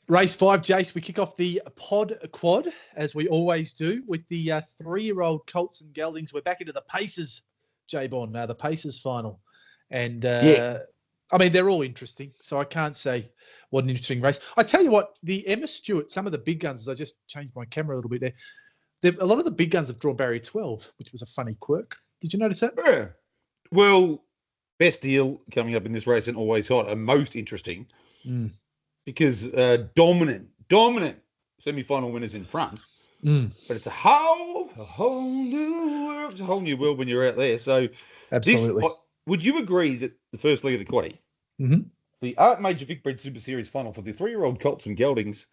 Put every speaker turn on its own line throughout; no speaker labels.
Race 5, Jace, we kick off the pod quad, as we always do, with the 3-year-old Colts and Geldings. We're back into the Pacers, J-Bon, now the Pacers final. And, I mean, they're all interesting, so I can't say what an interesting race. I tell you what, the Emma Stewart, some of the big guns, I just changed my camera a little bit there. A lot of the big guns have drawn barrier 12, which was a funny quirk. Did you notice that?
Yeah. Well, best deal coming up in this race and always hot and most interesting because dominant semi-final winners in front. But it's a whole new world. It's a whole new world when you're out there. So
absolutely.
Would you agree that the first leg of the quaddie, the Art Major Vicbred Super Series final for the 3-year-old Colts and Geldings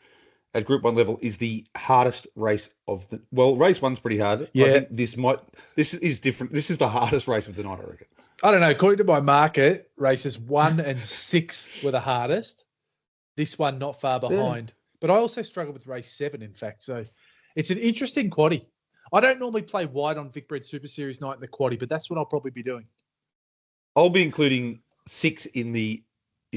at Group 1 level is the hardest race of the... Well, race 1's pretty hard.
Yeah.
I think this is different. This is the hardest race of the night, I reckon.
I don't know. According to my market, races 1 and 6 were the hardest. This one not far behind. Yeah. But I also struggled with race 7, in fact. So it's an interesting quaddie. I don't normally play wide on Vicbred Super Series night in the quaddie, but that's what I'll probably be doing.
I'll be including 6 in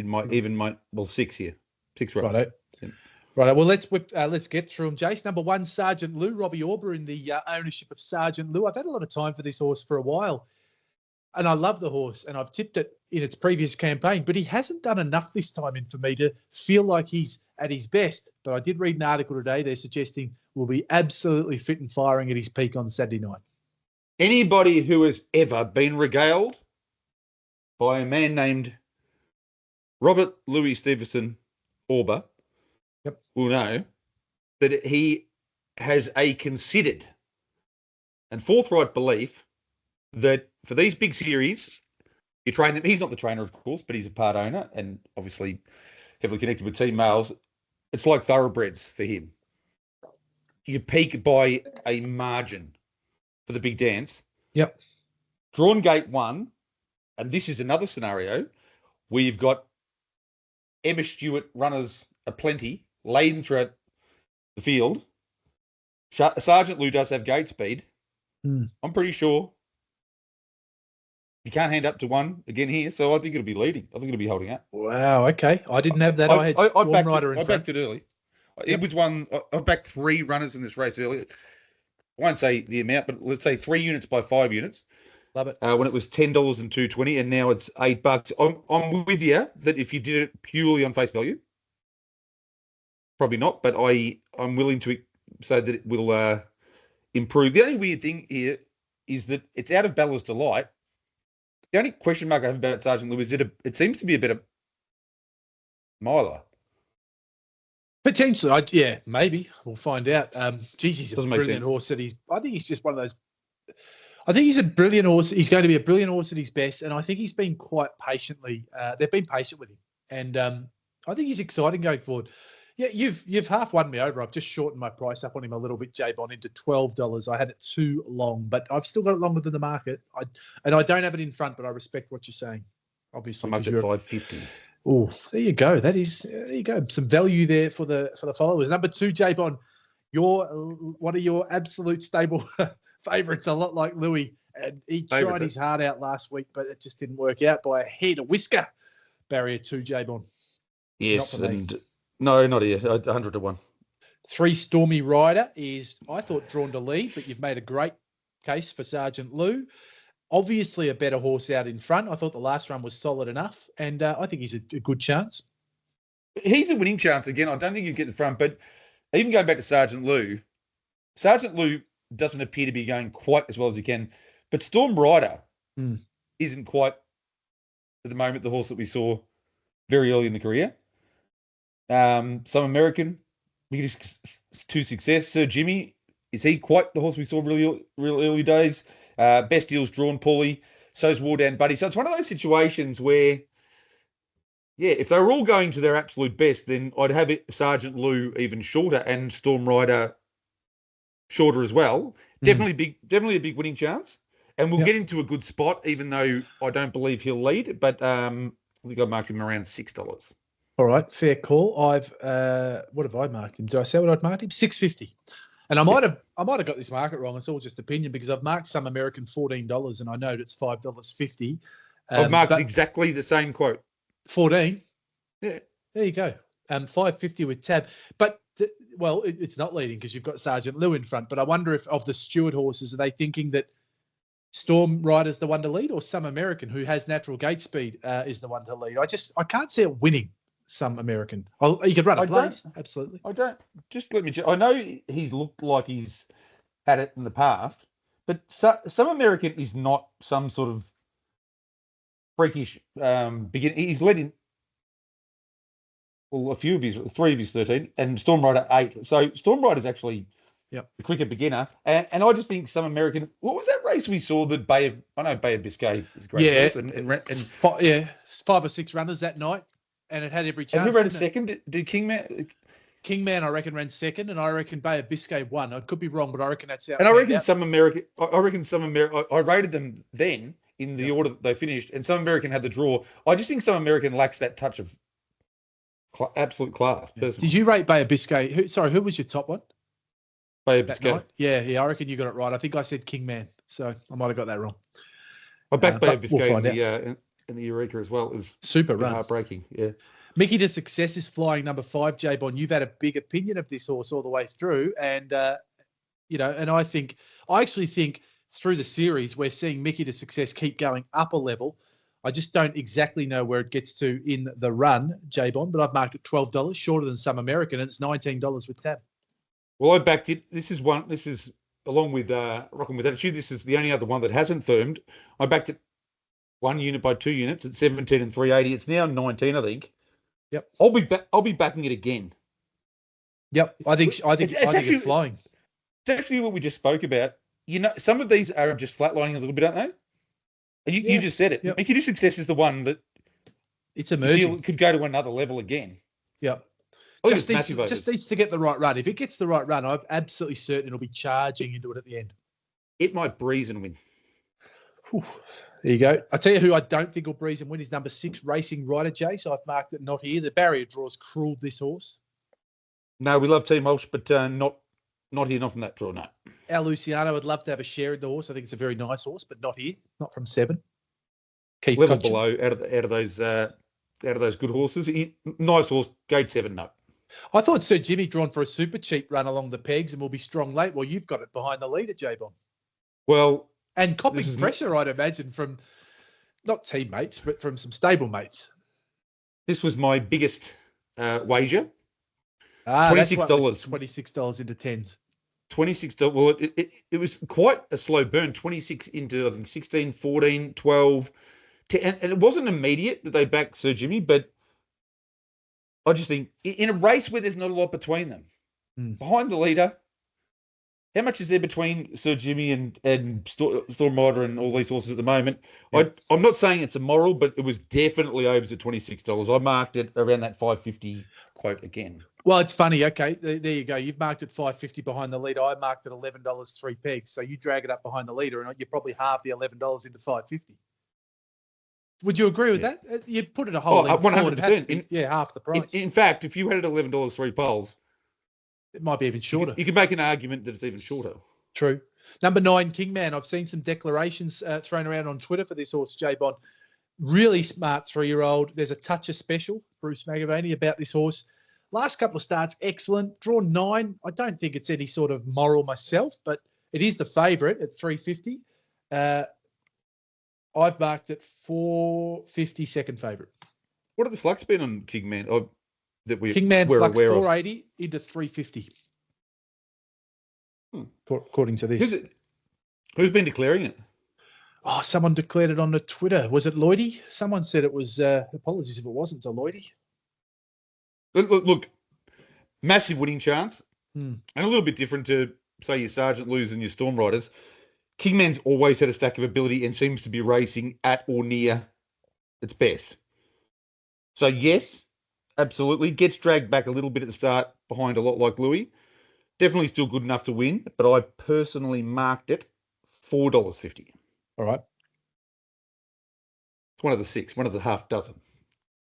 my 6 here. 6 races.
Righto. Yeah. Right. Well, let's get through them, Jace. Number 1, Sergeant Lou, Robbie Auber in the ownership of Sergeant Lou. I've had a lot of time for this horse for a while, and I love the horse, and I've tipped it in its previous campaign, but he hasn't done enough this time in for me to feel like he's at his best. But I did read an article today. They're suggesting will be absolutely fit and firing at his peak on Saturday night.
Anybody who has ever been regaled by a man named Robert Louis Stevenson Auber will know that he has a considered and forthright belief that for these big series, you train them. He's not the trainer, of course, but he's a part owner and obviously heavily connected with team males. It's like thoroughbreds for him. You peak by a margin for the big dance.
Yep.
Drawn gate 1, and this is another scenario where you've got Emma Stewart runners aplenty, laden throughout the field. Sergeant Lou does have gate speed. I'm pretty sure you can't hand up to 1 again here, so I think it'll be leading. I think it'll be holding up.
Wow, okay. I didn't have that. I
backed it early. It was one. I've backed 3 runners in this race early. I won't say the amount, but let's say 3 units by 5 units.
Love it.
When it was $10 and $2.20, and now it's $8. I'm with you that if you did it purely on face value, probably not. But I'm willing to say that it will improve. The only weird thing here is that it's out of Bella's Delight. The only question mark I have about Sergeant Lou is it seems to be a bit of miler.
Potentially, maybe. We'll find out. He's a brilliant horse. I think he's just one of those. I think he's a brilliant horse. He's going to be a brilliant horse at his best, and I think he's been quite patiently. They've been patient with him, and I think he's exciting going forward. Yeah, you've half won me over. I've just shortened my price up on him a little bit, J-Bon, into $12. I had it too long, but I've still got it longer than the market. I don't have it in front, but I respect what you're saying. Obviously,
I'm up at $5.50.
Oh, there you go. There you go. Some value there for the followers. Number 2, J-Bon, one of your absolute stable favourites, a lot like Louis, and he tried his heart out last week, but it just didn't work out by a head, a whisker. Barrier 2, J-Bon.
Yes, and no, not here. 100 to 1.
3, Stormy Rider is, I thought, drawn to lead, but you've made a great case for Sergeant Lou. Obviously, a better horse out in front. I thought the last run was solid enough, and I think he's a good chance.
He's a winning chance again. I don't think you get the front, but even going back to Sergeant Lou doesn't appear to be going quite as well as he can. But Storm Rider isn't quite, at the moment, the horse that we saw very early in the career. Some American, to success. Sir Jimmy, is he quite the horse we saw real early days? Best Deal's drawn poorly. So's Wardown Buddy. So it's one of those situations where, if they were all going to their absolute best, then I'd have Sergeant Lou even shorter and Storm Rider shorter as well. Definitely a big winning chance. And we'll get into a good spot, even though I don't believe he'll lead. But I think I marked him around $6.
All right, fair call. I've what have I marked him? Did I say what I'd marked him? $6.50. And I might have got this market wrong. It's all just opinion because I've marked some American $14 and I know it's $5.50.
I've marked exactly the same quote.
14.
Yeah.
There you go. 550 with Tab. But, it's not leading because you've got Sergeant Lou in front. But I wonder if of the Stewart horses, are they thinking that Storm Rider's the one to lead, or Some American, who has natural gate speed, is the one to lead? I can't see it winning Some American. You could run a place. Absolutely.
I don't. Just let me check. I know he's looked like he's had it in the past, but Some American is not some sort of freakish beginner. He's led in three of his 13, and Storm Rider 8. So Storm Rider's actually a quicker beginner. And I just think Some American. What was that race we saw? Bay of Biscay is great.
Yeah,
horse,
and 5 or 6 runners that night, and it had every chance.
And who ran second? Did Kingman?
Kingman, I reckon, ran second, and I reckon Bay of Biscay won. I could be wrong, but I reckon that's out.
And I reckon Some American. I rated them then in the order that they finished, and Some American had the draw. I just think Some American lacks that touch of absolute class. Personally.
Did you rate Bay of Biscay? Who was your top one?
Bay of Biscay.
Yeah, I reckon you got it right. I think I said Kingman, so I might have got that wrong.
I backed Bay of Biscay in the Eureka as well. It was
super run.
Heartbreaking, yeah.
Mickey to Success is flying number 5, J-Bon. You've had a big opinion of this horse all the way through. And, and I actually think through the series, we're seeing Mickey to Success keep going up a level. I just don't exactly know where it gets to in the run, J-Bon, but I've marked it $12, shorter than Some American, and it's $19 with Tab.
Well, I backed it. This is along with Rockin' With Attitude. This is the only other one that hasn't firmed. I backed it 1 unit by 2 units at 17 and 380. It's now 19, I think.
Yep.
I'll be backing it again.
Yep. I think it's flying.
It's actually what we just spoke about. Some of these are just flatlining a little bit, aren't they? You just said it. Yep. Mickey to Success is the one that
it's emerging.
Could go to another level again.
Yep. Just needs to get the right run. If it gets the right run, I'm absolutely certain it'll be charging into it at the end.
It might breeze and win.
Whew. There you go. I tell you who I don't think will breeze and win is number 6, Racing Rider J. So I've marked it not here. The barrier draws cruelled this horse.
No, we love Team Walsh, but not here, not from that draw, no.
Our Luciano would love to have a share in the horse. I think it's a very nice horse, but not here, not from 7.
Keith level Cochin. Below out of those good horses. Nice horse, gate 7, no.
I thought Sir Jimmy drawn for a super cheap run along the pegs and will be strong late. Well, you've got it behind the leader, J-Bon.
Well,
and copping pressure, I'd imagine, from not teammates, but from some stable mates.
This was my biggest wager.
$26. $26 into 10s.
$26. Well, it was quite a slow burn. 26 into, I think, 16, 14, 12. 10, and it wasn't immediate that they backed Sir Jimmy, but I just think in a race where there's not a lot between them, behind the leader, how much is there between Sir Jimmy and Storm Rider and all these horses at the moment? Yeah. I'm not saying it's immoral, but it was definitely over at $26. I marked it around that $5.50 quote again.
Well, it's funny. Okay, there you go. You've marked it $5.50 behind the leader. I marked it $11 3 pegs. So you drag it up behind the leader, and you're probably half the $11 into $5.50. Would you agree with that? You put it a whole 100%. Half the price.
In fact, if you had it $11 3 poles,
it might be even shorter.
You can make an argument that it's even shorter.
True. Number 9, Kingman. I've seen some declarations thrown around on Twitter for this horse, J-Bon. Really smart 3-year-old. There's a touch of special, Bruce McAvaney, about this horse. Last couple of starts, excellent. Drawn 9. I don't think it's any sort of moral myself, but it is the favourite at $3.50. I've marked it $4.50 second favourite.
What are the flux been on Kingman?
Kingman flux $4.80 into $3.50. According to this.
Who's been declaring it?
Oh, someone declared it on the Twitter. Was it Lloydie? Someone said it was. Apologies if it wasn't to Lloydie.
Look, massive winning chance, and a little bit different to say your Sergeant Lou's and your Storm Riders. Kingman's always had a stack of ability and seems to be racing at or near its best. So yes, absolutely gets dragged back a little bit at the start behind a lot like Louis. Definitely still good enough to win, but I personally marked it $4.50.
All right.
It's one of the 6, one of the half dozen.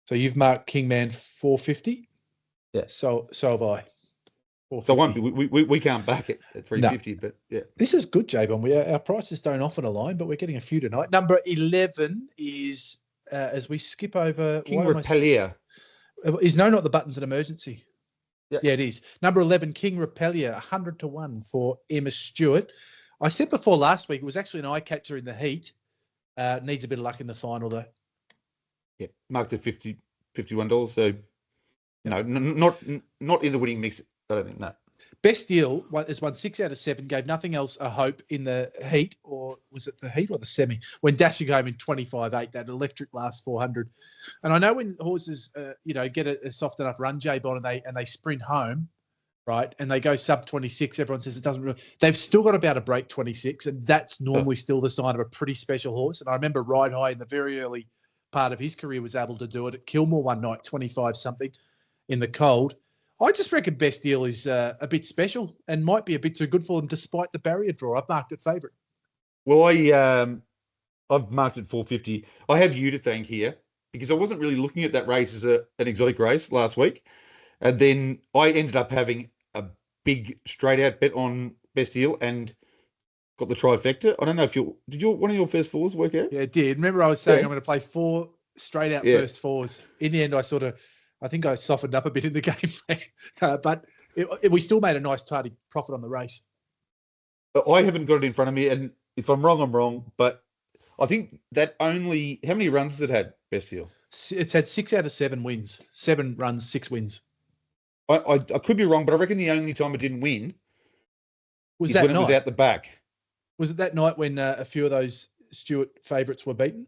So you've marked Kingman $4.50?
Yeah.
So have I.
So we can't back it at $3.50, but yeah.
This is good, J-Bon. Our prices don't often align, but we're getting a few tonight. Number 11 is, as we skip over...
King Repellier.
Is no, not the buttons an emergency?
Yeah.
Yeah, it is. Number 11, King Repelia, 100-1 for Emma Stewart. I said before last week, it was actually an eye catcher in the heat. Needs a bit of luck in the final, though.
Yeah, marked at $51. So, no, not in the winning mix. I don't think, no.
Best Deal has won 6 out of 7, gave nothing else a hope in the heat, or was it the heat or the semi? When dashing home in 25.8, that electric last 400. And I know when horses, get a soft enough run, J-Bond, and they sprint home, right, and they go sub 26, everyone says it doesn't really. They've still got about a break 26, and that's normally still the sign of a pretty special horse. And I remember Ride High in the very early part of his career was able to do it at Kilmore one night, 25 something in the cold. I just reckon Best Deal is a bit special and might be a bit too good for them despite the barrier draw. I've marked it favourite.
Well, I've marked it 450. I have you to thank here because I wasn't really looking at that race as an exotic race last week. And then I ended up having a big straight out bet on Best Deal and got the trifecta. I don't know if one of your first fours work out?
Yeah, it did. Remember I was saying I'm going to play 4 straight out first fours. In the end, I think I softened up a bit in the game, but we still made a nice tidy profit on the race.
I haven't got it in front of me, and if I'm wrong, I'm wrong. But I think that how many runs has it had, Best Deal?
It's had 6 out of 7 wins. 7 runs, 6 wins.
I could be wrong, but I reckon the only time it didn't win
was that
when
night.
It was out the back.
Was it that night when a few of those Stewart favourites were beaten?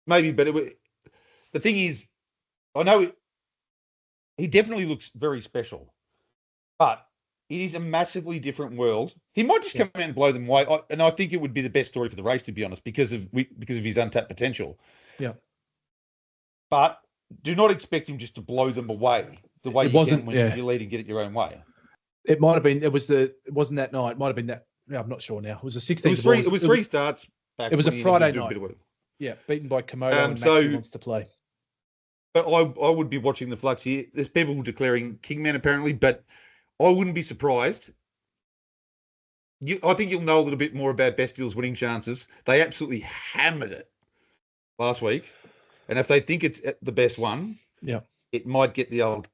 Maybe, but the thing is, I know he definitely looks very special, but it is a massively different world. He might just come out and blow them away, and I think it would be the best story for the race, to be honest, because of his untapped potential.
Yeah,
but do not expect him just to blow them away the way you can when you lead and get it your own way.
It might have been. It wasn't that night. It might have been that. Yeah, I'm not sure now. It was a 16.
It was three starts back.
It was a Friday night. Yeah, beaten by Komodo and Maxi wants to play.
But I would be watching the flux here. There's people declaring Kingman apparently, but I wouldn't be surprised. I think you'll know a little bit more about Best Deal's winning chances. They absolutely hammered it last week. And if they think it's the best one, it might get the old.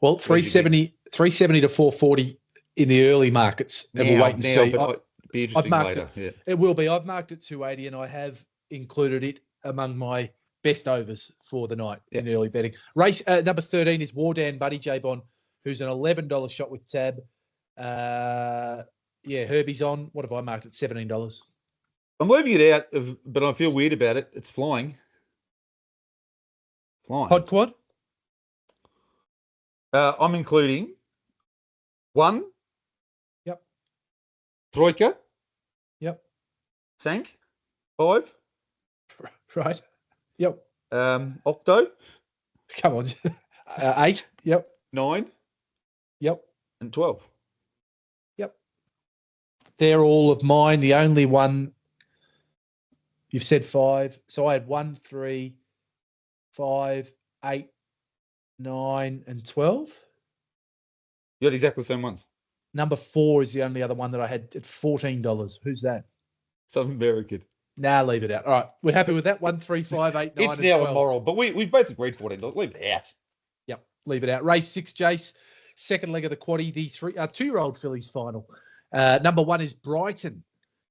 Well, 370 to 440 in the early markets. And we'll wait and see.
But be interesting later.
It will be. I've marked it 280 and I have included it among my best overs for the night in early betting. Race number 13 is Wardan Buddy J-Bond, who's an $11 shot with tab. Herbie's on. What have I marked at $17?
I'm leaving it out, but I feel weird about it. It's flying.
Pod quad?
I'm including 1.
Yep.
Troika.
Yep.
Sank. 5.
Right. Yep.
Octo.
Come on. 8. Yep.
9.
Yep.
And 12.
Yep. They're all of mine. The only one you've said 5. So I had 1, 3, 5, 8, 9, and 12.
You had exactly the same ones.
Number 4 is the only other one that I had at $14. Who's that?
Some American.
Nah, leave it out. All right. We're happy with that. 1, 3, 5, 8, 9.
It's now immoral, but we've both agreed $14. Leave it out.
Yep. Leave it out. Race 6, Jace. Second leg of the quaddie, the 2-year-old fillies final. Number 1 is Brighton.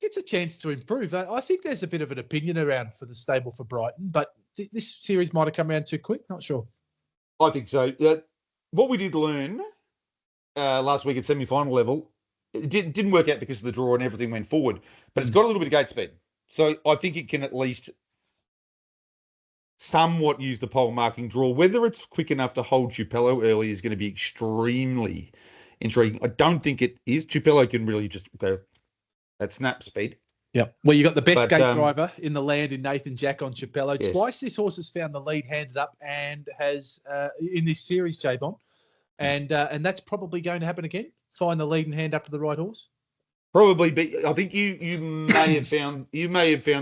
Gets a chance to improve. I think there's a bit of an opinion around for the stable for Brighton, but this series might have come around too quick. Not sure.
I think so. What we did learn last week at semi-final level, it didn't work out because of the draw and everything went forward, but it's got a little bit of gate speed. So I think it can at least somewhat use the pole marking draw. Whether it's quick enough to hold Tupelo early is going to be extremely intriguing. I don't think it is. Tupelo can really just go at snap speed.
Yeah. Well, you got the best gate driver in the land in Nathan Jack on Tupelo. Yes. Twice this horse has found the lead handed up and has in this series, J-Bond. And that's probably going to happen again. Find the lead and hand up to the right horse.
Probably, but I think you may have found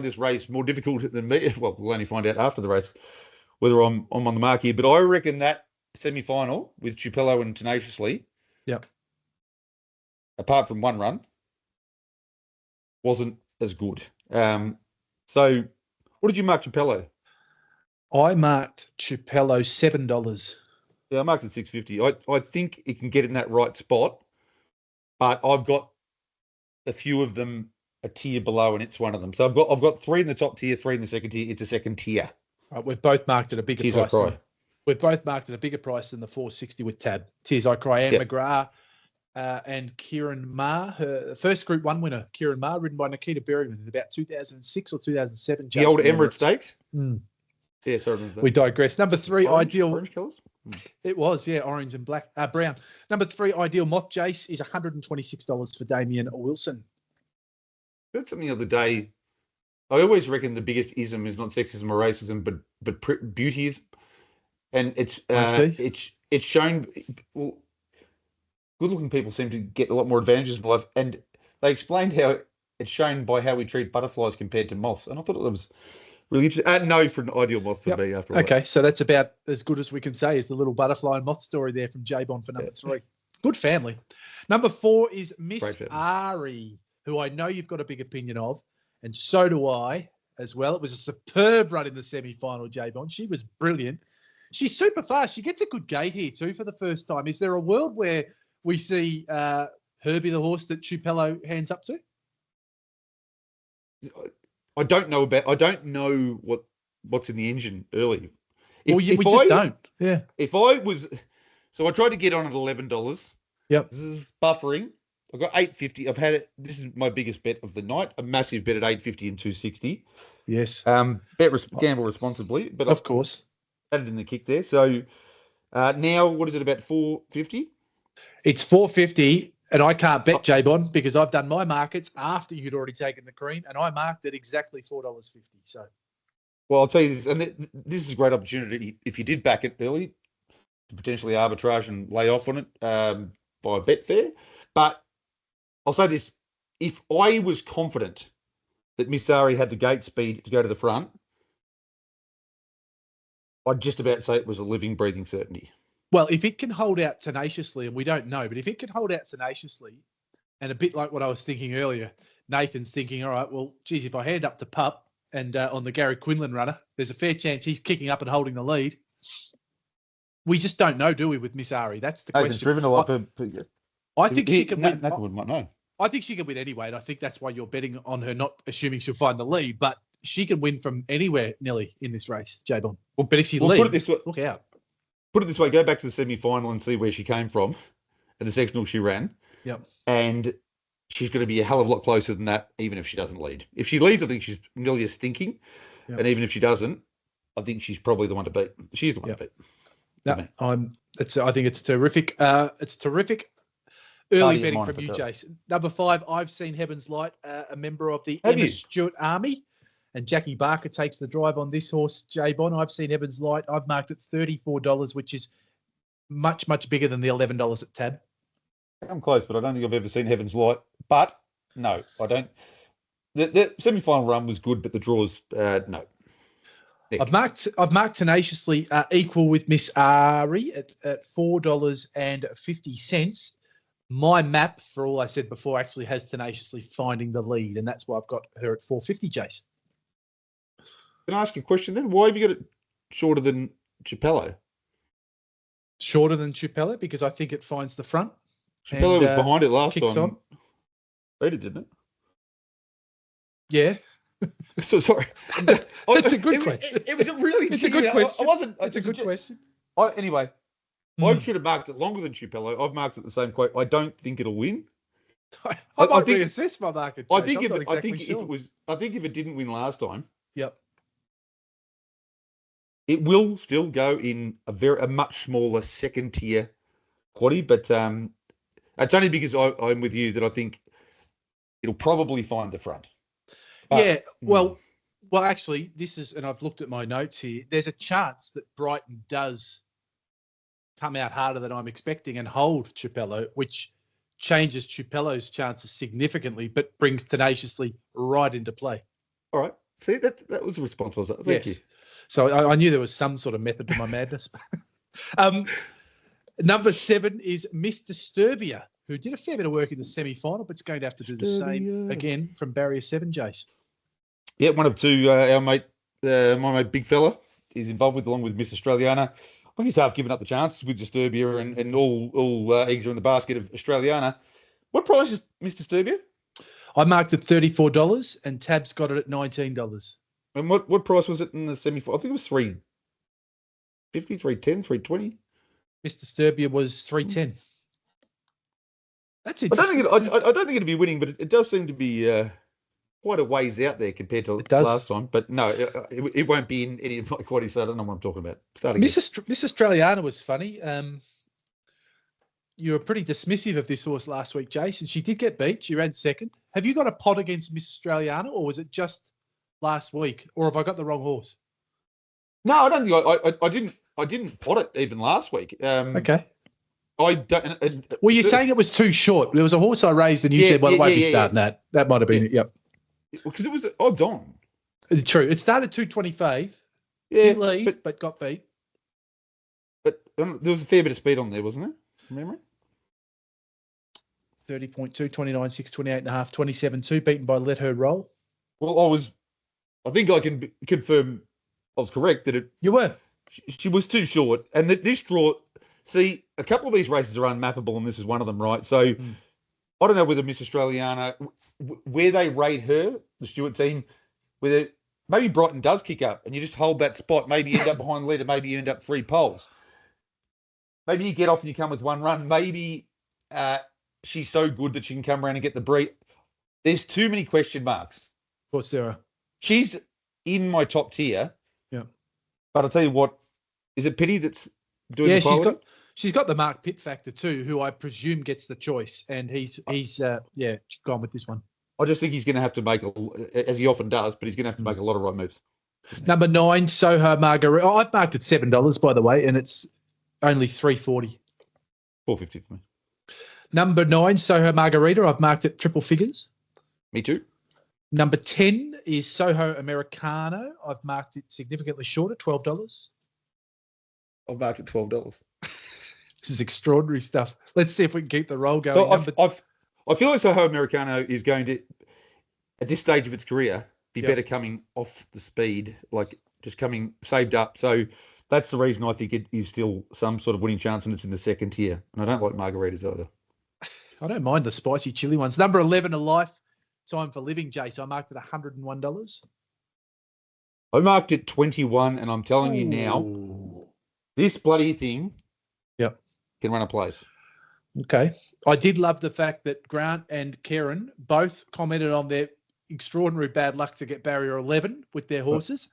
this race more difficult than me. Well, we'll only find out after the race whether I'm on the mark here. But I reckon that semi-final with Tupelo and Tenaciously, apart from one run, wasn't as good. So, what did you mark Tupelo?
I marked Tupelo $7.
Yeah, I marked it $6.50. I think it can get in that right spot, but I've got a few of them a tier below, and it's one of them. So I've got 3 in the top tier, 3 in the second tier. It's a second tier.
Right, we've both marked at a bigger
Tears
price.
I Cry.
We've both marked at a bigger price than the 460 with Tab. Tears I Cry, Anne McGrath and Kieran Maher. Her first Group 1 winner, Kieran Maher, ridden by Nikita Berryman in about 2006 or 2007.
The old Emirates Stakes? Yeah, sorry.
We digress. Number 3, Ideal.
Orange colours?
It was, yeah, orange and black, brown. Number 3, Ideal Moth Jace is $126 for Damien Wilson.
I heard something the other day. I always reckon the biggest ism is not sexism or racism, but beauty is, and it's shown. Well, good-looking people seem to get a lot more advantages in life, and they explained how it's shown by how we treat butterflies compared to moths, and I thought that was really interesting. No, for an ideal moth for me after all.
Okay, so that's about as good as we can say is the little butterfly and moth story there from J-Bond for number 3. Good family. Number 4 is Miss Ari, who I know you've got a big opinion of, and so do I as well. It was a superb run in the semi-final, J-Bond. She was brilliant. She's super fast. She gets a good gate here too for the first time. Is there a world where we see Herbie the horse that Tupelo hands up to?
I don't know what's in the engine early.
We just don't. Yeah.
If I was, so I tried to get on at $11.
Yep.
This is buffering. I've got $8.50. I've had it. This is my biggest bet of the night. A massive bet at $8.50 and $2.60.
Yes.
Gamble responsibly, but
of course,
added in the kick there. So now, what is it, about $4.50?
It's $4.50. And I can't bet, J-Bond, because I've done my markets after you'd already taken the cream, and I marked it exactly $4.50. So,
well, I'll tell you this, and this is a great opportunity if you did back it early to potentially arbitrage and lay off on it by Betfair. But I'll say this: if I was confident that Miss Ari had the gate speed to go to the front, I'd just about say it was a living, breathing certainty.
Well, if it can hold out tenaciously, and we don't know, but if it can hold out tenaciously, and a bit like what I was thinking earlier, Nathan's thinking, all right, well, geez, if I hand up to Pup and on the Gary Quinlan runner, there's a fair chance he's kicking up and holding the lead. We just don't know, do we, with Miss Ari? That's the question.
It's driven a lot
I think she can win.
Nathan might know.
I think she can win anyway, and I think that's why you're betting on her, not assuming she'll find the lead, but she can win from anywhere, Nelly, in this race, J-Bond. Well, but if she leads,
put it this way,
look out.
Put it this way, go back to the semi-final and see where she came from and the sectional she ran.
Yep.
And she's going to be a hell of a lot closer than that, even if she doesn't lead. If she leads, I think she's nearly as stinking. Yep. And even if she doesn't, I think she's probably the one to beat. She's the one to beat.
No, I think it's terrific. It's terrific. Early betting from you, Jason. Number 5, I've Seen Heaven's Light, a member of the Emma Stewart Army. And Jackie Barker takes the drive on this horse, J-Bond. I've Seen Heaven's Light. I've marked it $34, which is much, much bigger than the $11 at Tab.
I'm close, but I don't think I've ever seen Heaven's Light. But, no, I don't. The semi-final run was good, but the draws, no.
I've marked tenaciously equal with Miss Ari at $4.50. My map, for all I said before, actually has tenaciously finding the lead, and that's why I've got her at $4.50, Jason.
Can I ask you a question then? Why have you got it shorter than Tupelo?
Shorter than Tupelo because I think it finds the front.
Tupelo was behind it last time.
On.
Beat it, didn't it?
Yeah.
So sorry.
That's a good question.
It was a really.
It's a good question.
It's
a good question.
Anyway, I should have marked it longer than Tupelo. I've marked it the same quote. I don't think it'll win.
I might reassess my market.
I think if it didn't win last time.
Yep.
It will still go in a much smaller second tier quaddy, but it's only because I'm with you that I think it'll probably find the front. But,
well, actually, this is, and I've looked at my notes here. There's a chance that Brighton does come out harder than I'm expecting and hold Tupelo, which changes Tupelo's chances significantly, but brings tenaciously right into play.
All right. See, that was a response, was it? Thank you.
So I knew there was some sort of method to my madness. Number 7 is Mr. Sturvia, who did a fair bit of work in the semi-final, but it's going to have to do the same again from barrier 7, Jace.
Yeah, one of two. Our mate, my mate, Big Fella, is involved with, along with Miss Australiana. I think he's half given up the chance with Disturbia and all eggs are in the basket of Australiana. What price is Mr. Disturbia?
I marked it $34 and Tab's got it at $19.
And what price was it in the semi-final? I think it was $350, $310, $320.
Mr. Disturbia was $310. That's
I
interesting.
don't think it'll be winning, but it does seem to be quite a ways out there compared to last time. But no, it won't be in any of my quaddies, so I don't know what I'm talking about.
Miss Australiana was funny. You were pretty dismissive of this horse last week, Jason. She did get beat. She ran second. Have you got a pot against Miss Australiana, or was it just last week? Or have I got the wrong horse?
No, I don't think I didn't pot it even last week.
Okay.
I don't.
Well, you're saying it was too short. There was a horse I raised, and you said, "Well, it won't be starting that." That might have been it. Yep.
Because it was odds on.
It's true. It started 225.
Yeah,
lead, but got beat.
But there was a fair bit of speed on there, wasn't there? From memory.
30.2, 29.6, 28.5, 27.2, beaten by Let Her Roll.
Well, I think I can confirm I was correct that
you were.
She was too short, and this draw. See, a couple of these races are unmappable, and this is one of them, right? So, I don't know whether Miss Australiana, where they rate her, the Stewart team, whether maybe Brighton does kick up, and you just hold that spot. Maybe you end up behind the leader. Maybe you end up 3 poles. Maybe you get off and you come with 1 run. Maybe she's so good that she can come around and get the break. There's too many question marks.
Of course there are.
She's in my top tier.
Yeah.
But I'll tell you what, is it Pity that's doing the quality?
She's got the Mark Pitt factor too, who I presume gets the choice, and he's gone with this one.
I just think he's going to have to make, as he often does, but he's going to have to make a lot of right moves.
Number 9, Soho Margarita. I've marked it $7, by the way, and it's only $3.40.
$4.50 for me.
Number 9, Soho Margarita. I've marked it triple figures.
Me too.
Number 10 is Soho Americano. I've marked it significantly shorter, $12.
I've marked it $12.
This is extraordinary stuff. Let's see if we can keep the roll going.
So I feel like Soho Americano is going to, at this stage of its career, be better coming off the speed, like just coming saved up. So that's the reason I think it is still some sort of winning chance, and it's in the second tier. And I don't like margaritas either.
I don't mind the spicy chili ones. Number 11, A Life Time for Living, Jace. I marked it $101.
I marked it 21, and I'm telling you now, this bloody thing can run a place.
Okay. I did love the fact that Grant and Karen both commented on their extraordinary bad luck to get barrier 11 with their horses.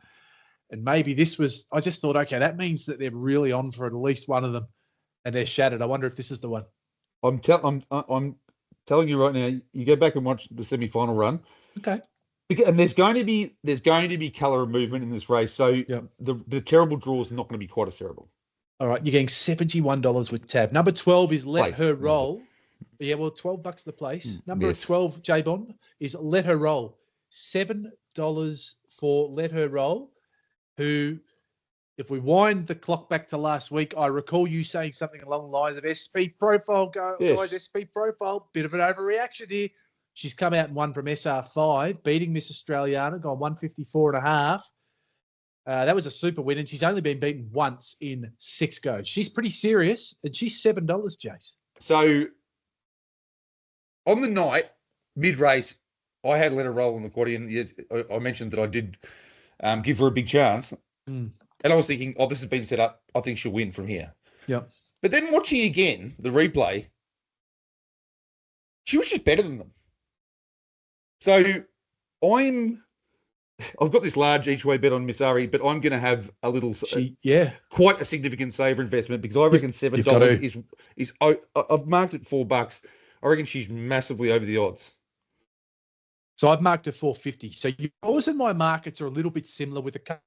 And maybe this was, I just thought, okay, that means that they're really on for at least one of them and they're shattered. I wonder if this is the one.
I'm telling you right now, you go back and watch the semi-final run.
Okay.
And there's going to be colour and movement in this race. So the terrible draw is not going to be quite as terrible.
All right, you're getting $71 with Tab. Number 12 is Let Her Roll. Yeah, well, $12 the place. Number 12, J-Bond, is Let Her Roll. $7 for Let Her Roll, who, if we wind the clock back to last week, I recall you saying something along the lines of SP profile, guys, SP profile, bit of an overreaction here. She's come out and won from SR5, beating Miss Australiana, gone 154.5. That was a super win, and she's only been beaten once in 6 goes. She's pretty serious, and she's $7, Jace.
So, on the night, mid-race, I had Let Her Roll in the quaddie, and yes, I mentioned that I did give her a big chance. And I was thinking, this has been set up. I think she'll win from here.
Yep.
But then watching again, the replay, she was just better than them. So, I've got this large each way bet on Miss Ari, but I'm going to have a little, quite a significant saver investment because I reckon $7 is. I've marked it $4. I reckon she's massively over the odds.
So I've marked it $4.50. So yours and my markets are a little bit similar with the.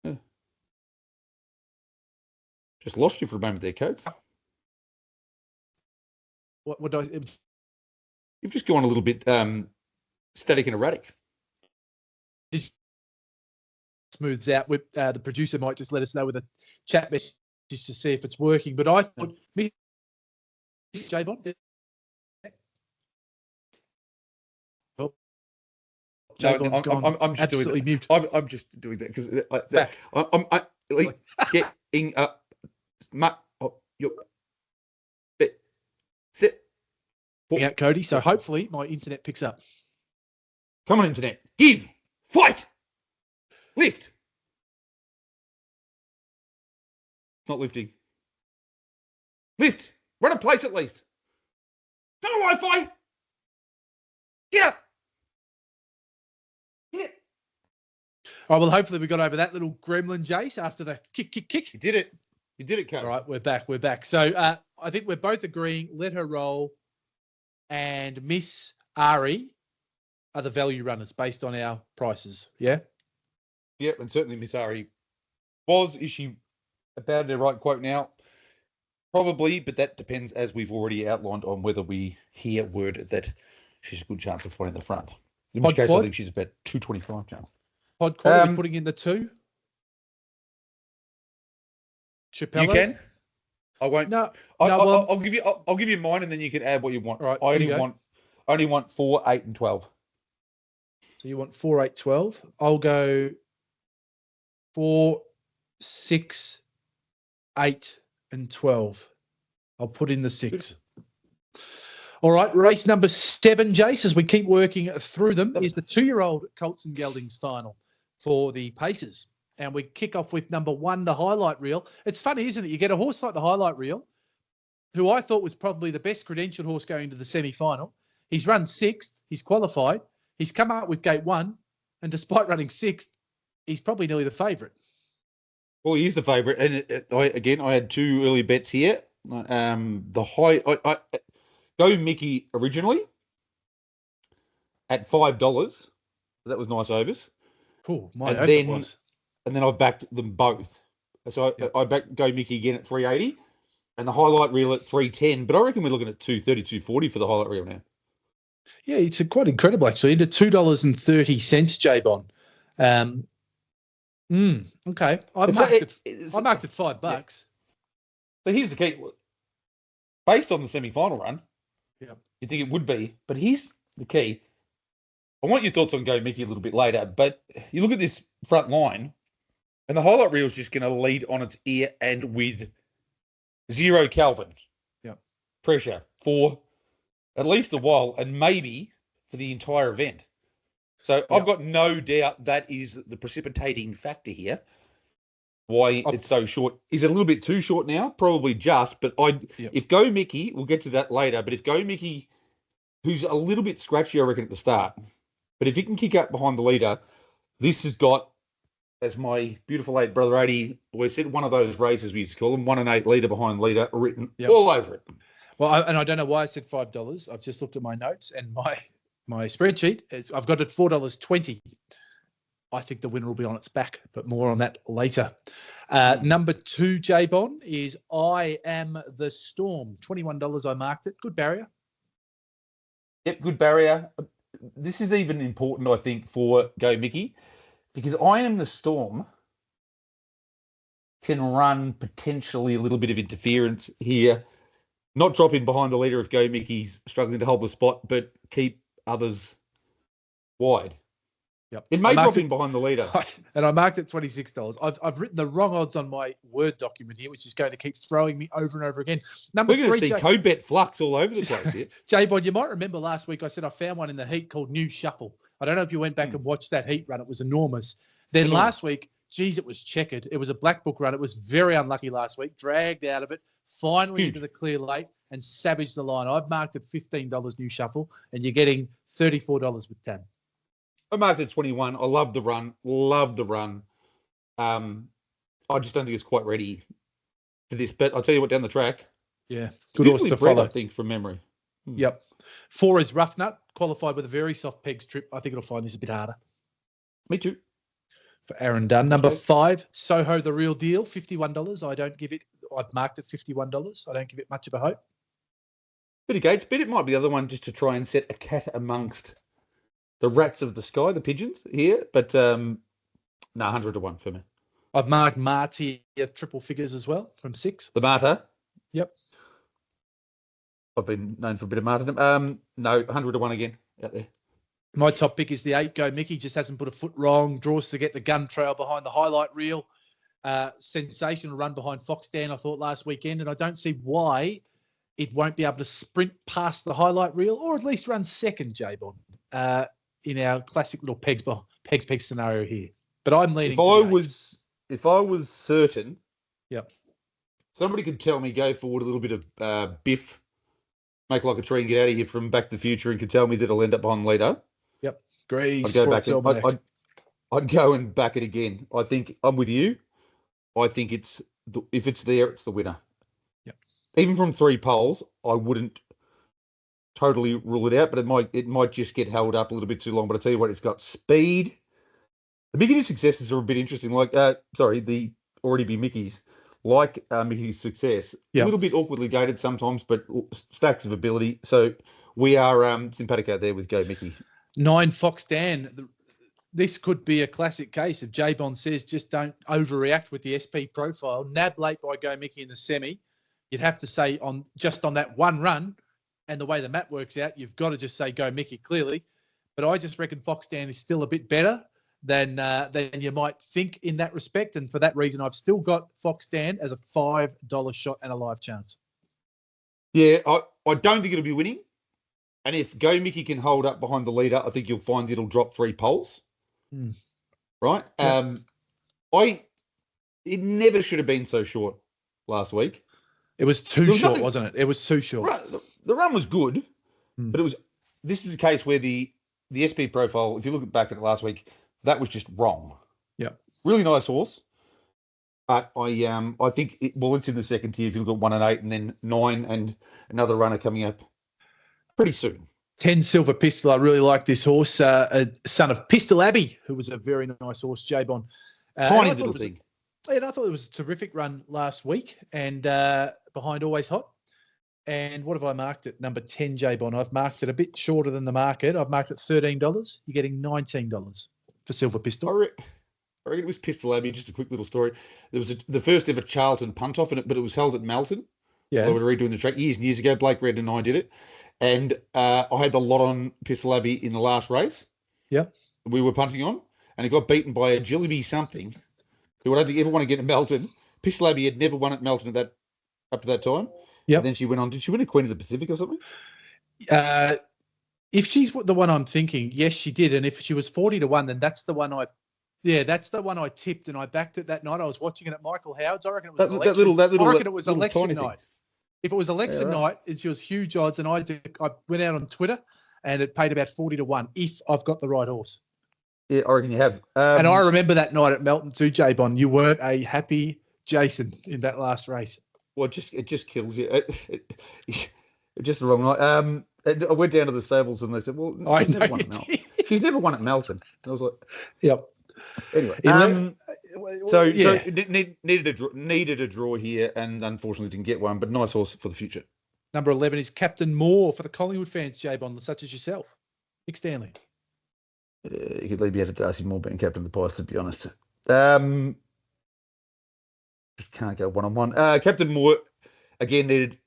Yeah. Just lost you for a moment there, Coates.
What do I?
You've just gone a little bit static and erratic.
Smooths out. With the producer might just let us know with a chat message to see if it's working. But I thought, J-Bond, J-Bond's gone
I'm just
absolutely
doing that.
mute.
I'm just doing that because
Back.
I'm getting up. Sit.
Yeah, Cody. So hopefully my internet picks up.
Come on, internet. Give. Fight. Lift. Not lifting. Lift. Run a place at least. No Wi-Fi. Get up. Yeah.
All right, well, hopefully we got over that little gremlin, Jace, after the kick.
You did it. You did it, Coach.
All right, we're back. So I think we're both agreeing, let her roll and Miss Ari are the value runners based on our prices, yeah?
Yeah, and certainly Miss Ari is she about her right quote now? Probably, but that depends, as we've already outlined, on whether we hear word that she's a good chance of finding the front. In which case, I think she's about 225 chance.
Pod quad, are we putting in the 2? Chappelle?
You can. I won't.
No,
I'll give you. I'll give you mine, and then you can add what you want.
Right,
I only want 4, 8, and 12.
So you want 4, 8, 12. I'll go 4, 6, 8, and 12. I'll put in the 6. All right, race number 7, Jace, as we keep working through them, is the 2-year-old Colts and Geldings final for the Pacers. And we kick off with number 1, the highlight reel. It's funny, isn't it? You get a horse like the highlight reel, who I thought was probably the best credentialed horse going to the semi-final. He's run 6th. He's qualified. He's come up with gate 1. And despite running 6th, he's probably nearly the favourite.
Well, he is the favourite. And I had 2 early bets here. The Go Mickey originally at $5. That was nice overs.
Cool.
And then I've backed them both. So I backed Go Mickey again at 380 and the highlight reel at 310. But I reckon we're looking at 230, 240 for the highlight reel now.
Yeah, it's quite incredible, actually. Into $2.30, J-Bond. Okay. I marked it $5.
Yeah. So here's the key. Based on the semi-final run, you think it would be. But here's the key. I want your thoughts on Go Mickey a little bit later. But you look at this front line, and the highlight reel is just going to lead on its ear and with 0 Kelvin pressure for at least a while and maybe for the entire event. So I've got no doubt that is the precipitating factor here. Why it's so short. Is it a little bit too short now? Probably just. But if Go Mickey, we'll get to that later, but if Go Mickey, who's a little bit scratchy, I reckon, at the start, but if he can kick up behind the leader, this has got, as my beautiful late brother 80 always said, one of those races we used to call them, 1 and 8 leader behind leader written all over it.
Well, I don't know why I said $5. I've just looked at my notes and my spreadsheet. I've got it $4.20. I think the winner will be on its back, but more on that later. Number 2, J-Bond, is I Am the Storm. $21 I marked it. Good barrier.
Yep, good barrier. This is even important, I think, for Go Mickey, because I Am the Storm can run potentially a little bit of interference here. Not drop in behind the leader if Go Mickey's struggling to hold the spot, but keep others wide.
Yep.
It may drop in behind the leader.
And I marked it $26. I've written the wrong odds on my Word document here, which is going to keep throwing me over and over again.
We're going to see co-bet flux all over the place here.
J-Bod, you might remember last week I said I found one in the heat called New Shuffle. I don't know if you went back and watched that heat run. It was enormous. Then last week, geez, it was checkered. It was a black book run. It was very unlucky last week. Dragged out of it. Finally into the clear late and savaged the line. I've marked it $15 New Shuffle, and you're getting $34 with 10.
I marked it 21. I love the run. I just don't think it's quite ready for this. But I'll tell you what, down the track.
Yeah. Good horse to follow.
I think, from memory.
Yep. 4 is Rough Nut, qualified with a very soft pegs trip. I think it'll find this a bit harder.
Me too.
For Aaron Dunn. Number 5, Soho the Real Deal, $51. I've marked it $51. I don't give it much of a hope.
Bit of Gates, but it might be the other one just to try and set a cat amongst the rats of the sky, the pigeons here. But 100 to 1 for me.
I've marked Marty at triple figures as well from 6.
The Martyr.
Yep.
I've been known for a bit of martyrdom. No, 100 to 1 again out there.
My top pick is the 8 Go Mickey. Just hasn't put a foot wrong. Draws to get the gun trail behind the highlight reel. Sensational run behind Foxdan, I thought, last weekend. And I don't see why it won't be able to sprint past the highlight reel or at least run second, J-Bon, in our classic little pegs scenario here. But I'm leaning
If I was certain,
yep,
somebody could tell me go forward a little bit of Biff, make like a tree and get out of here from Back to the Future, and could tell me that it'll end up behind the leader.
Yep. Great.
I'd go back. I'd go and back it again. I think I'm with you. I think if it's there, it's the winner.
Yep.
Even from 3 poles, I wouldn't totally rule it out, but it might just get held up a little bit too long. But I tell you what, it's got speed. The Mickey successes are a bit interesting. Like, the already be Mickey's, like Mickey's Success, a little bit awkwardly dated sometimes, but stacks of ability. So we are simpatico there with Go Mickey.
9 Foxdan. This could be a classic case of J-Bond says just don't overreact with the SP profile. Nab late by Go Mickey in the semi. You'd have to say on that one run and the way the map works out, you've got to just say Go Mickey clearly. But I just reckon Foxdan is still a bit better than you might think in that respect. And for that reason, I've still got Foxdan as a $5 shot and a live chance.
Yeah, I don't think it'll be winning. And if Go Mickey can hold up behind the leader, I think you'll find it'll drop 3 poles. Right?
Yeah.
It never should have been so short last week.
It was too short, wasn't it? It was too short.
Right, the run was good, but this is a case where the SP profile, if you look back at it last week, that was just wrong.
Yeah.
Really nice horse. But I think it's in the second tier if you look at 1 and 8 and then 9 and another runner coming up pretty soon.
10 Silver Pistol. I really like this horse. A son of Pistol Abbey, who was a very nice horse, J-Bon.
Tiny little thing.
And I thought it was a terrific run last week and behind Always Hot. And what have I marked it? Number 10, J-Bon. I've marked it a bit shorter than the market. I've marked it $13. You're getting $19 for Silver Pistol.
I reckon it was Pistol Abbey. Just a quick little story. There was the first ever Charlton punt off, but it was held at Melton.
Yeah.
They were redoing the track years and years ago. Blake Red and I did it. And I had the lot on Pistol Abbey in the last race.
Yeah.
We were punting on, and he got beaten by a Jillaby something, who I don't think ever won again at Melton. Pistol Abbey had never won at Melton up to that time.
Yeah.
Then she went on. Did she win a Queen of the Pacific or something?
If she's the one I'm thinking, yes, she did. And if she was 40-1, then that's the one that's the one I tipped and I backed it that night. I was watching it at Michael Howard's. I reckon it was election night. If it was election night and she was huge odds, and I went out on Twitter and it paid about 40-1 if I've got the right horse.
Yeah, I reckon you have.
And I remember that night at Melton too, J-Bon. You weren't a happy Jason in that last race.
Well, it just kills you. It's just the wrong night. I went down to the stables and they said, "Well, she's never won at Melton." And I was like,
"Yep."
Anyway, needed a draw here, and unfortunately didn't get one. But nice horse for the future.
Number 11 is Captain Moore for the Collingwood fans, J-Bon, such as yourself, Mick Stanley.
You could leave me out of Darcy Moore being captain of the Pies, to be honest. Just can't go 1-on-1. Captain Moore again needed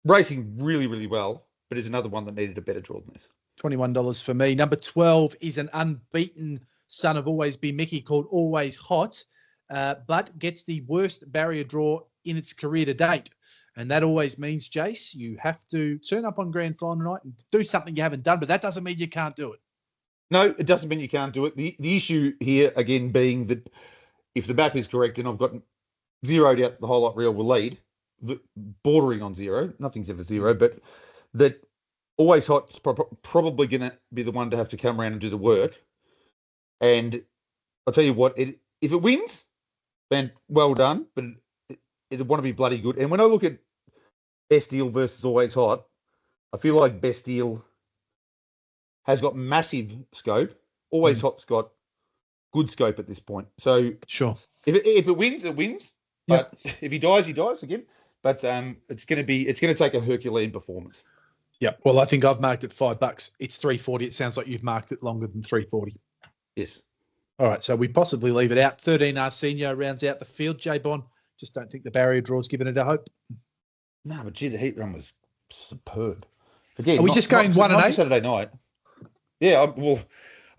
racing really, really well, but is another one that needed a better draw than this.
$21 for me. Number 12 is an unbeaten son of Always Be Mickey called Always Hot, but gets the worst barrier draw in its career to date. And that always means, Jace, you have to turn up on grand final night and do something you haven't done, but that doesn't mean you can't do it.
No, it doesn't mean you can't do it. The issue here, again, being that if the map is correct and I've got zeroed out the highlight reel will lead, bordering on zero, nothing's ever zero, but that Always Hot's probably going to be the one to have to come around and do the work. And I'll tell you what, if it wins, then well done, but it'll want to be bloody good. And when I look at Best Deal versus Always Hot, I feel like Best Deal has got massive scope. Always Hot's got good scope at this point. So
sure,
if it wins, it wins. But if he dies again. But it's going to take a Herculean performance.
Yeah. Well, I think I've marked it $5. It's $3.40. It sounds like you've marked it longer than $3.40.
Yes.
All right. So we possibly leave it out. 13 Arsenio rounds out the field. J-Bon, just don't think the barrier draw's given it a hope.
No, but gee, the heat run was superb. Again,
are we just going 1 and 8?
Saturday night. Yeah, I'll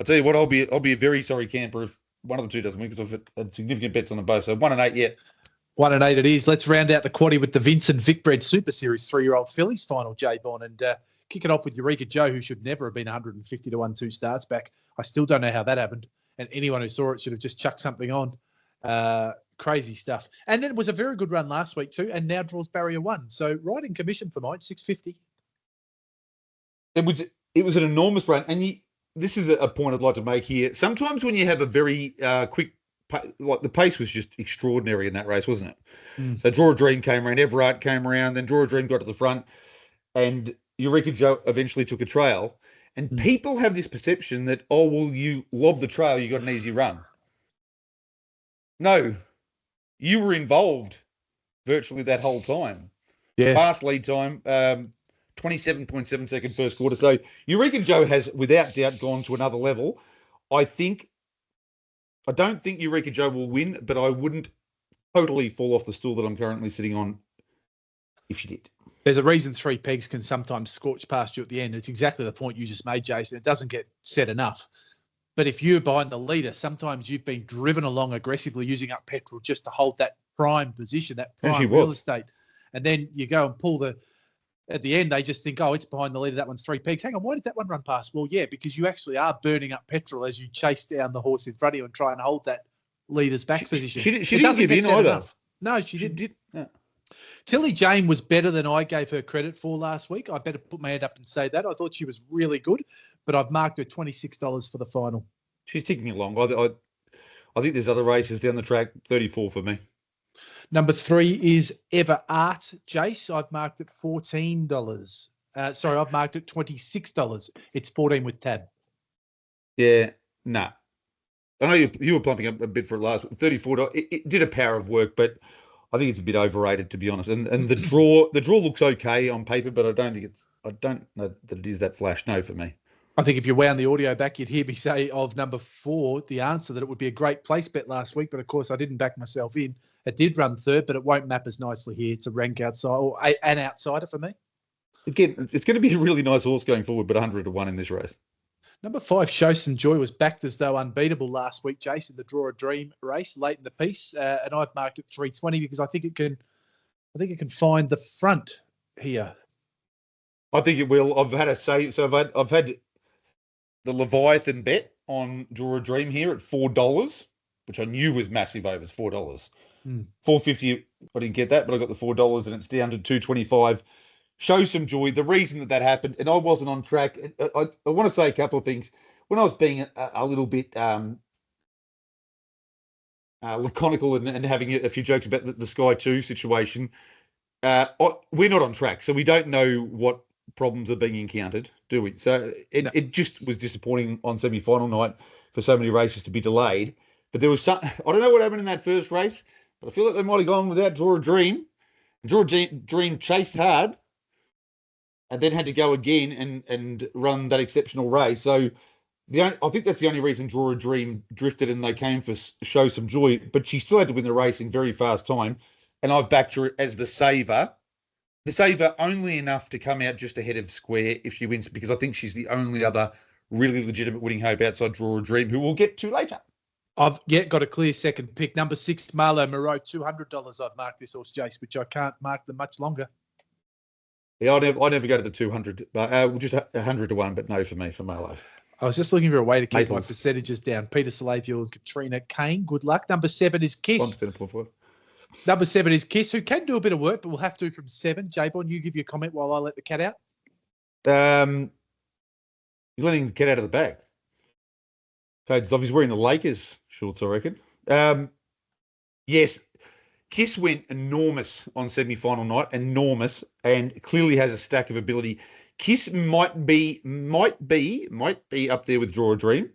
tell you what, I'll be a very sorry camper if one of the two doesn't win because I've had significant bets on them both. So 1 and 8, yeah.
1 and 8 it is. Let's round out the quaddie with the Vincent Vicbred Super Series 3-year-old fillies final, J-Bon, and kick it off with Eureka Joe, who should never have been 150 to 1 2 starts back. I still don't know how that happened, and anyone who saw it should have just chucked something on. Crazy stuff. And then it was a very good run last week too, and now draws barrier 1. So right in commission for mine, 650.
It was an enormous run, and this is a point I'd like to make here. Sometimes when you have a very quick, like the pace was just extraordinary in that race, wasn't it? So Draw a Dream came around, Everard came around, then Draw a Dream got to the front, and Eureka Joe eventually took a trail. And people have this perception that, oh, well, you lob the trail, you got an easy run. No, you were involved virtually that whole time.
Yes.
Fast lead time, 27.7 second first quarter. So Eureka Joe has, without doubt, gone to another level. I don't think Eureka Joe will win, but I wouldn't totally fall off the stool that I'm currently sitting on if you did.
There's a reason 3 pegs can sometimes scorch past you at the end. It's exactly the point you just made, Jason. It doesn't get said enough. But if you're behind the leader, sometimes you've been driven along aggressively using up petrol just to hold that prime position, that prime real estate. And then you go and pull at the end, they just think, oh, it's behind the leader. That one's 3 pegs. Hang on, why did that one run past? Well, yeah, because you actually are burning up petrol as you chase down the horse in front of you and try and hold that leader's back position.
She didn't give in either.
Enough. No, she didn't. Yeah. Tilly Jane was better than I gave her credit for last week. I better put my hand up and say that. I thought she was really good, but I've marked her $26 for the final.
She's ticking along. I think there's other races down the track. 34 for me.
Number 3 is Ever Art, Jace. I've marked it $14. I've marked it $26. It's 14 with tab.
Yeah, nah. I know you were pumping up a bit for it last. $34. It did a power of work, but I think it's a bit overrated, to be honest. And the draw looks okay on paper, but I don't know that it is that flash no for me.
I think if you wound the audio back, you'd hear me say of number 4, the answer that it would be a great place bet last week, but of course I didn't back myself in. It did run 3rd, but it won't map as nicely here. It's a rank outside or an outsider for me.
Again, it's going to be a really nice horse going forward, but 100 to 1 in this race.
Number 5, Show Some Joy, was backed as though unbeatable last week, Jason, the Draw a Dream race late in the piece, and I've marked it 320 because I think it can find the front here.
I think it will. I've had I've had the Leviathan bet on Draw a Dream here at $4, which I knew was massive overs, $4. $4.50, I didn't get that, but I got the $4 and it's down to $2.25. Show Some Joy. The reason that happened, and I wasn't on track. I want to say a couple of things. When I was being a little bit laconical and having a few jokes about the Sky 2 situation, we're not on track, so we don't know what problems are being encountered, do we? So it just was disappointing on semi-final night for so many races to be delayed. But there was some, I don't know what happened in that first race, but I feel like they might have gone without Draw a Dream. Draw a Dream chased hard and then had to go again and run that exceptional race. So I think that's the only reason Draw a Dream drifted and they came for Show Some Joy, but she still had to win the race in very fast time. And I've backed her as the saver. The saver only enough to come out just ahead of Square if she wins, because I think she's the only other really legitimate winning hope outside Draw a Dream, who we'll get to later.
I've got a clear second pick. Number 6, Marlowe Moreau, $200. I've marked this horse, Jace, which I can't mark them much longer.
Yeah, I never go to the 200, but just 100 to 1, but no for me, for Marlowe.
I was just looking for a way to keep my percentages down. Peter Salavio and Katrina Kane, good luck. Number 7 is Kiss. Number 7 is Kiss, who can do a bit of work, but we'll have to from 7. J-Bon, you give your comment while I let the cat out.
You're letting the cat out of the bag. Coach Zoffy's wearing the Lakers shorts, I reckon. Yes, Kiss went enormous on semi-final night, enormous, and clearly has a stack of ability. Kiss might be up there with Draw a Dream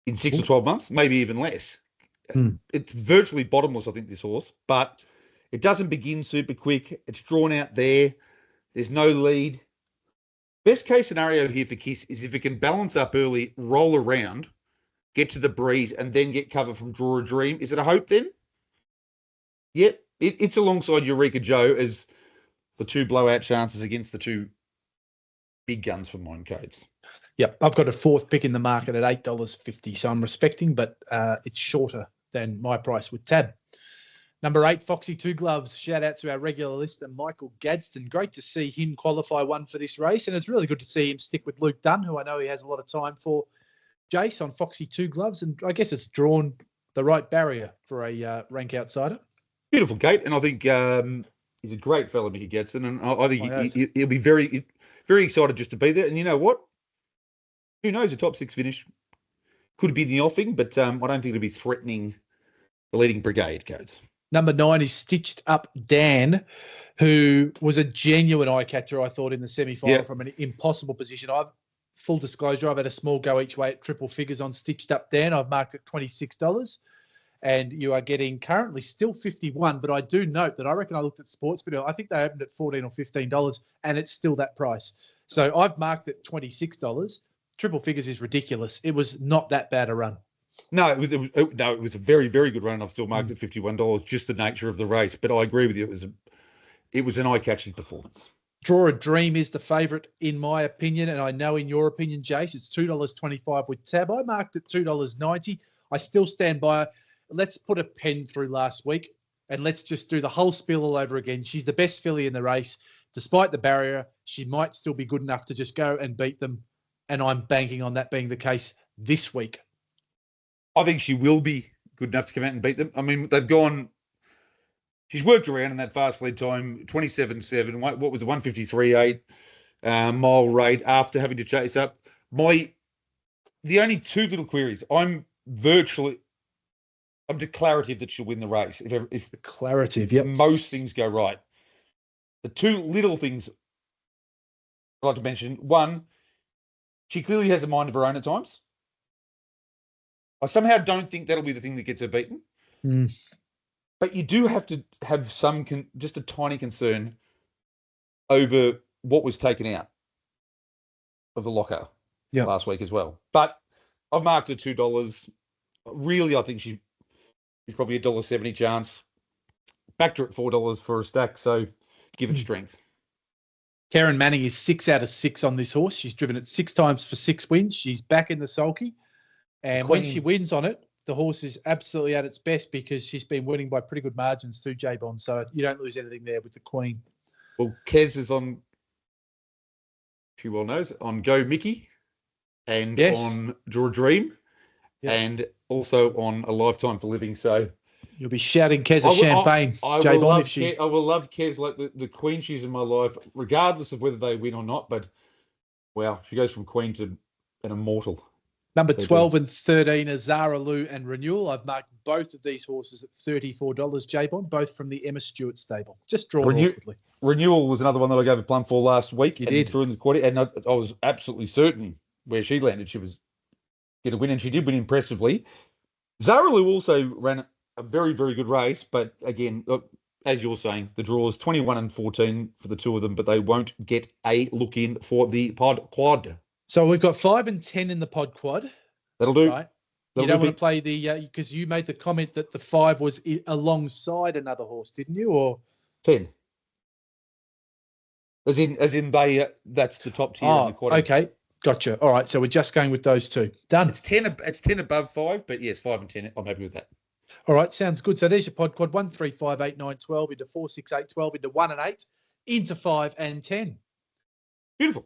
in 6 or 12 months, maybe even less. It's virtually bottomless, I think, this horse, but it doesn't begin super quick. It's drawn out there. There's no lead. Best case scenario here for Kiss is if it can balance up early, roll around, get to the breeze, and then get cover from Draw a Dream. Is it a hope then? Yep. It's alongside Eureka Joe as the 2 blowout chances against the 2 big guns for mine codes.
Yep, I've got a fourth pick in the market at $8.50, so I'm respecting, but it's shorter than my price with Tab. Number 8, Foxy Two Gloves. Shout out to our regular listener, Michael Gadsden. Great to see him qualify one for this race, and it's really good to see him stick with Luke Dunn, who I know he has a lot of time for. Jace on Foxy Two Gloves, and I guess it's drawn the right barrier for a rank outsider.
Beautiful gate, and I think he's a great fellow, Mickey Gadsden, and I think he'll be very, very excited just to be there. And you know what? Who knows? A top 6 finish could be in the offing, but I don't think it'll be threatening the leading brigade codes.
Number 9 is Stitched Up Dan, who was a genuine eye catcher, I thought, in the semi-final from an impossible position. Full disclosure, I've had a small go each way at triple figures on Stitched Up Dan. I've marked it $26, and you are getting currently still 51. But I do note that I reckon I looked at Sportsbet. I think they opened at $14 or $15, and it's still that price. So I've marked it $26. Triple figures is ridiculous. It was not that bad a run.
No, it was a very, very good run. I've still marked it $51, just the nature of the race. But I agree with you. It was an eye-catching performance.
Draw a Dream is the favourite in my opinion, and I know in your opinion, Jace, it's $2.25 with Tab. I marked it $2.90. I still stand by it. Let's put a pen through last week, and let's just do the whole spiel all over again. She's the best filly in the race. Despite the barrier, she might still be good enough to just go and beat them, and I'm banking on that being the case this week.
I think she will be good enough to come out and beat them. I mean, they've gone... She's worked around in that fast lead time, 27.7. What was it, 153.8 mile rate after having to chase up. The only two little queries. I'm declarative that she'll win the race. If
declarative, yep.
Most things go right. The two little things I'd like to mention. One, she clearly has a mind of her own at times. I somehow don't think that'll be the thing that gets her beaten. But you do have to have just a tiny concern over what was taken out of the locker last week as well. But I've marked her $2. Really, I think she's probably a $1.70 chance. Backed her at $4 for a stack, so give it strength.
Karen Manning is 6 out of 6 on this horse. She's driven it 6 times for 6 wins. She's back in the sulky. And when she wins on it, the horse is absolutely at its best because she's been winning by pretty good margins too, J-Bond. So you don't lose anything there with the Queen.
Well, Kez is on, she well knows, on Go Mickey and on Draw a Dream and also on A Lifetime for Living. So
you'll be shouting Kez of champagne, J-Bond, if she...
I will love Kez like the Queen she's in my life, regardless of whether they win or not. But, wow, she goes from Queen to an immortal.
Number 12 and 13 are Zara Lou and Renewal. I've marked both of these horses at $34, J-Bond, both from the Emma Stewart stable. Just draw awkwardly.
Renewal was another one that I gave a plum for last week.
You did.
Through in the quarter, and I was absolutely certain where she landed. She was going to win, and she did win impressively. Zara Lou also ran a very, very good race, but again, as you're saying, the draws 21 and 14 for the two of them, but they won't get a look in for the pod quad.
So we've got 5 and 10 in the pod quad.
That'll do.
Right. You don't want to play the because you made the comment that the 5 was alongside another horse, didn't you? Or
10. As in they that's the top tier in the quad.
Okay. Gotcha. All right. So we're just going with those two. Done.
It's 10 above 5, but yes, 5 and 10. I'm happy with that.
All right. Sounds good. So there's your pod quad 1, 3, 5, 8, 9, 12 into 4, 6, 8, 12 into 1 and 8 into 5 and 10.
Beautiful.